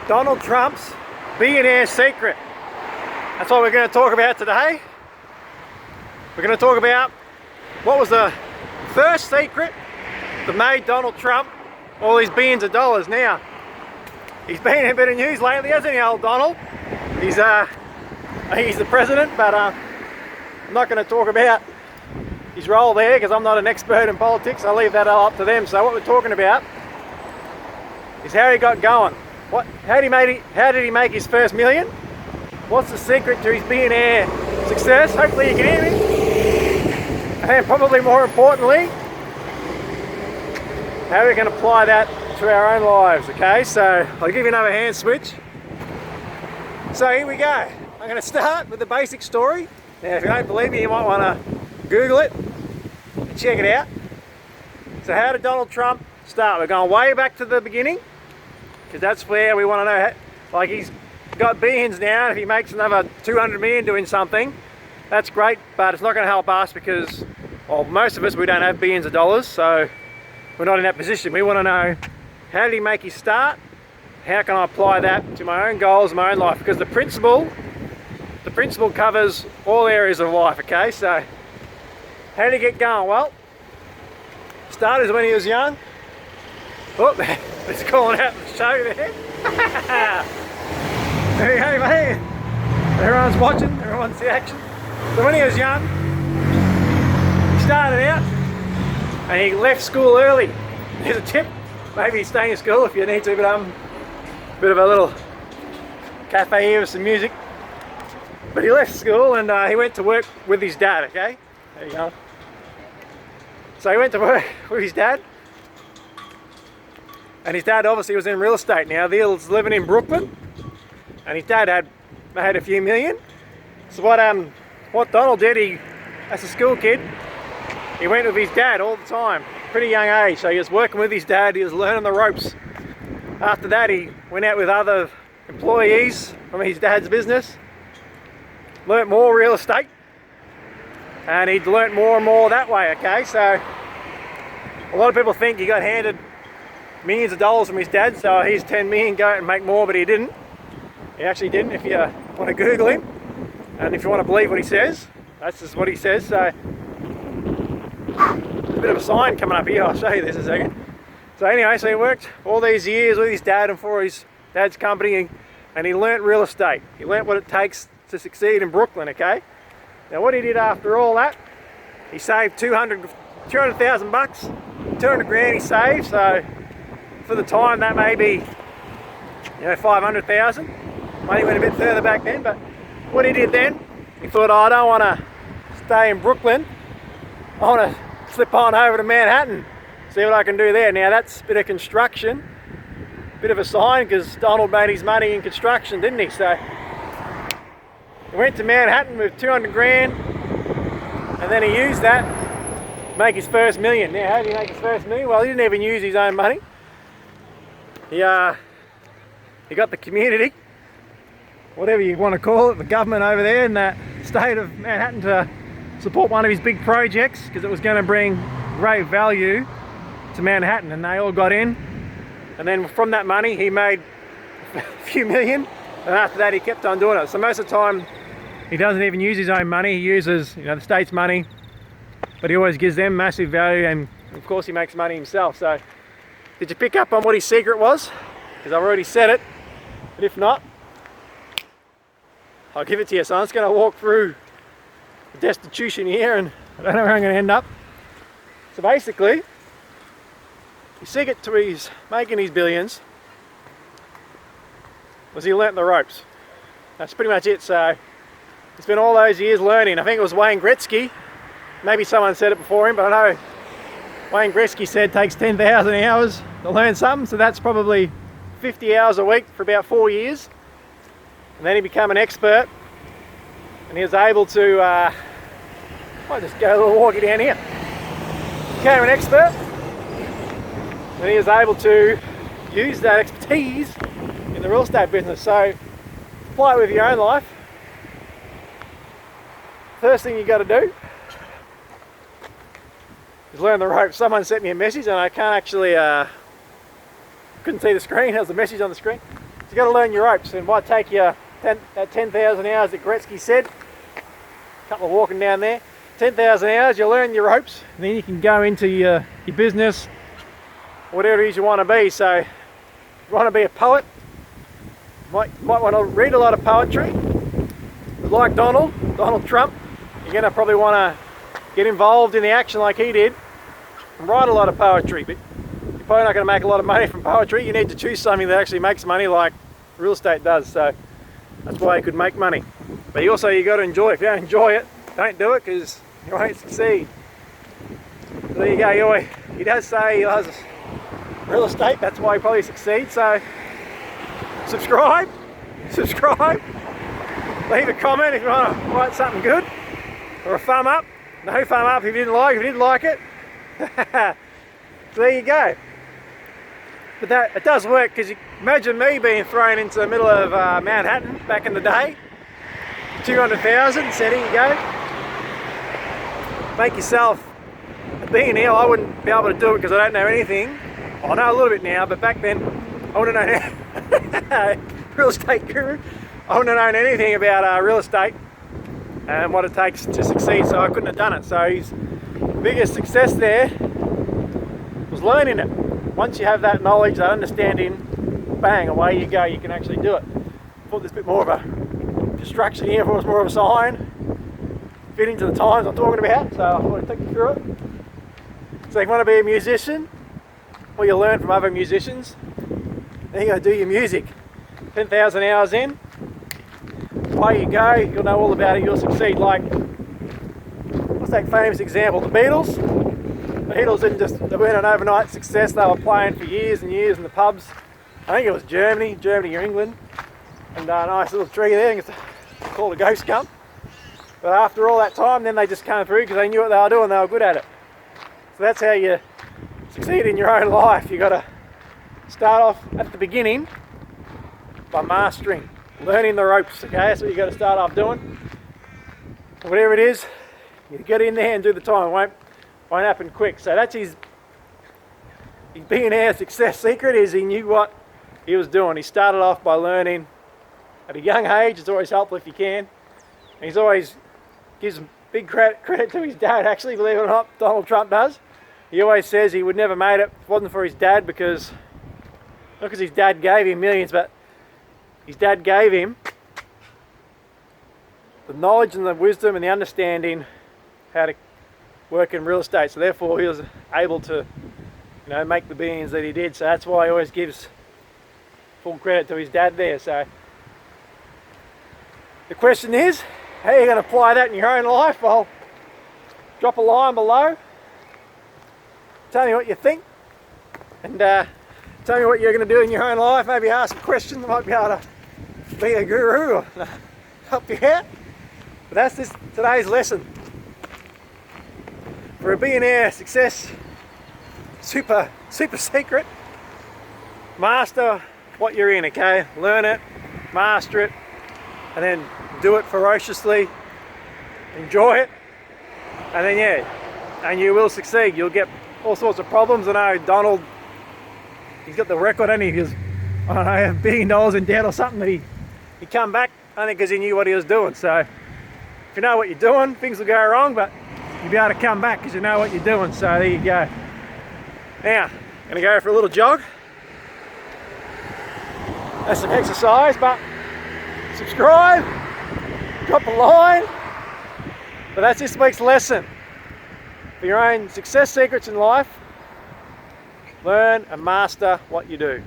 Donald Trump's billionaire secret. That's what we're going to talk about today. We're going to talk about what was the first secret that made Donald Trump all these billions of dollars. Now, he's been in a bit of news lately, hasn't he, old Donald? He's the president, but I'm not going to talk about his role there because I'm not an expert in politics. I'll leave that all up to them. So what we're talking about is how he got going. How did he make his first million? What's the secret to his billionaire success? Hopefully you can hear me. And probably more importantly, how we can apply that to our own lives, okay? So I'll give you another hand switch. So here we go. I'm going to start with the basic story. Now if you don't believe me, you might want to Google it and check it out. So how did Donald Trump start? We're going way back to the beginning because that's where we want to know. Like, he's got billions now. If he makes another 200 million doing something, that's great, but it's not going to help us because, well, most of us, we don't have billions of dollars, so we're not in that position. We want to know, how did he make his start? How can I apply that to my own goals, my own life? Because the principle covers all areas of life, okay? So how did he get going? Well, started when he was young. Oh, it's calling out the show there. There you go, mate. Everyone's watching, everyone's the action. So when he was young, he started out and he left school early. Here's a tip, maybe stay in school if you need to, but bit of a little cafe here with some music. But he left school and he went to work with his dad, okay? There you go. So he went to work with his dad. And his dad obviously was in real estate. Now, he was living in Brooklyn. And his dad had made a few million. So what Donald did, as a school kid, he went with his dad all the time, pretty young age. So he was working with his dad, he was learning the ropes. After that, he went out with other employees from his dad's business, learnt more real estate, and he'd learnt more and more that way, okay? So a lot of people think he got handed millions of dollars from his dad, so he's 10 million, go out and make more, but he didn't. He actually didn't. If you want to Google him, and if you want to believe what he says, that's just what he says. So there's a bit of a sign coming up here, I'll show you this in a second. So anyway, so he worked all these years with his dad and for his dad's company, and he learnt real estate. He learnt what it takes to succeed in Brooklyn, okay? Now what he did after all that, he saved 200,000 bucks, 200 grand he saved, so for the time that may be, 500,000. Money went a bit further back then, but what he did then, he thought, I don't want to stay in Brooklyn, I want to slip on over to Manhattan, see what I can do there. Now that's a bit of construction, bit of a sign, because Donald made his money in construction, didn't he? So he went to Manhattan with 200 grand, and then he used that to make his first million. Now how did he make his first million? Well, he didn't even use his own money. He got the community, whatever you want to call it, the government over there in that state of Manhattan to support one of his big projects because it was going to bring great value to Manhattan, and they all got in. And then from that money he made a few million, and after that he kept on doing it. So most of the time he doesn't even use his own money, he uses the state's money, but he always gives them massive value, and of course he makes money himself. So did you pick up on what his secret was? Because I've already said it, but if not, I'll give it to you. So I'm just going to walk through the destitution here, and I don't know where I'm going to end up. So basically, his secret to his making his billions was he learnt the ropes. That's pretty much it. So he spent all those years learning. I think it was Wayne Gretzky, maybe someone said it before him, but I know Wayne Gretzky said it takes 10,000 hours to learn something, so that's probably 50 hours a week for about 4 years. And then he became an expert, and he was able to, I'll just go a little walkie down here. Became an expert, and he was able to use that expertise in the real estate business. So apply it with your own life. First thing you got to do is learn the ropes. Someone sent me a message and I can't actually, couldn't see the screen. How's the message on the screen? you've got to learn your ropes, and it might take you that 10,000 hours that Gretzky said. A couple of walking down there. 10,000 hours, you learn your ropes, and then you can go into your business, whatever it is you want to be. So if you want to be a poet, you might want to read a lot of poetry. Like Donald Trump, you're going to probably want to get involved in the action like he did and write a lot of poetry. But you're probably not going to make a lot of money from poetry. You need to choose something that actually makes money like real estate does. So that's why you could make money. But you got to enjoy it. If you don't enjoy it, don't do it, because you won't succeed. So there you go. He does say he loves real estate. That's why he probably succeeds. So subscribe. Leave a comment if you want to write something good, or a thumb up. No thumb up if you didn't like it. So there you go. But it does work, because imagine me being thrown into the middle of Manhattan back in the day. 200,000, said here you go. Make yourself a billionaire. I wouldn't be able to do it because I don't know anything. I know a little bit now, but back then I wouldn't know real estate guru. I wouldn't have known anything about real estate and what it takes to succeed, so I couldn't have done it. So his biggest success there was learning it. Once you have that knowledge, that understanding, bang, away you go, you can actually do it. I thought there's a bit more of a distraction here, if it was more of a sign, fitting to the times I'm talking about, so I want to take you through it. So if you want to be a musician, or you learn from other musicians, then you got to do your music. 10,000 hours in, away you go, you'll know all about it, you'll succeed. Like, let's take a famous example, the Beatles. The Beatles they weren't an overnight success, they were playing for years and years in the pubs. I think it was Germany or England, and a nice little tree there, I think it's called a ghost gum. But after all that time, then they just came through because they knew what they were doing, they were good at it. So that's how you succeed in your own life. You got to start off at the beginning by mastering, learning the ropes. Okay, that's what you got to start off doing. Whatever it is, you get in there and do the time. It won't happen quick. So that's his billionaire success secret, is he knew what he was doing. He started off by learning at a young age. It's always helpful if you can. And he's always gives big credit to his dad, actually, believe it or not. Donald Trump does. He always says he would never made it if it wasn't for his dad, because not because his dad gave him millions, but his dad gave him the knowledge and the wisdom and the understanding how to work in real estate. So therefore he was able to, make the billions that he did. So that's why he always gives full credit to his dad there. So the question is, how are you going to apply that in your own life? Well, drop a line below. Tell me what you think. And tell me what you're going to do in your own life. Maybe ask a question that might be able to be a guru or help you out. But that's today's lesson. For a billionaire success, super secret, master what you're in, okay? Learn it, master it, and then do it ferociously, enjoy it, and then and you will succeed. You'll get all sorts of problems. I know Donald, he's got the record, and he was, I don't know, $1 billion in debt or something, that he come back only because he knew what he was doing. So if you know what you're doing, things will go wrong, but you'll be able to come back because you know what you're doing. So there you go. Now, I'm going to go for a little jog. That's some exercise, but subscribe, drop a line. But that's this week's lesson. For your own success secrets in life, learn and master what you do.